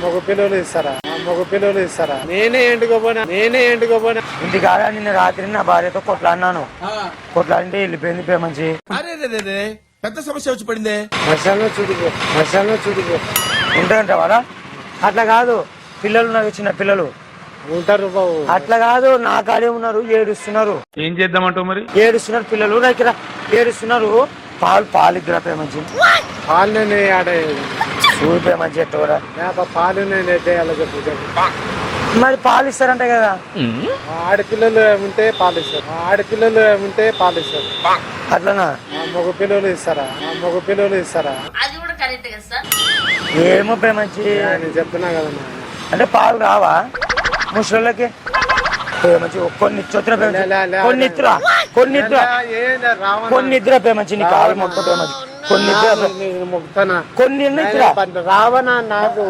మగ పిల్లలు ఇస్తారా? నేనే ఎండుకోపోయినా ఇంటి కాడ నిన్న రాత్రి నా భార్యతో కొట్లాడినాను. కొట్లాడింటే వెళ్ళిపోయింది ప్రేమంచి. పెద్ద సమస్య వచ్చి పడిందే. వర్షంలో చూడిపో ఉంటుందంట వాడా? అట్లా కాదు, పిల్లలు ఉన్నారు, చిన్న పిల్లలు ఉంటారు బాబు. అట్లా కాదు, నా కాడే ఉన్నారు, ఏడుస్తున్నారు. ఏం చేద్దామంటావు మరి? ఏడుస్తున్నారు పిల్లలు, నాకు ఏడుస్తున్నారు. పాలు ఇద్దరు ప్రేమంచి. పాలు ఆడే చూడు ప్రేమంచి ఎట్టరా పాలు అలా చెప్పు. మరి పాలు ఇస్తారంట కదా. ఆడపిల్లలు ఉంటే పాలు ఇస్తారు. అట్లనా? మగ పిల్లలు ఇస్తారా? అది కూడా కరెక్ట్ కదా సార్. ఏమో ప్రేమంచి, నేను చెప్తున్నా కదన్నా. అంటే పాలు రావా ముసలికి? ప్రేమంచి కొన్ని ఇచ్చొచ్చిన కొన్ని ఇద్దరు ప్రేమంచి, నీ కాలు మొక్క ప్రేమంచి కొన్ని రావనా నాకు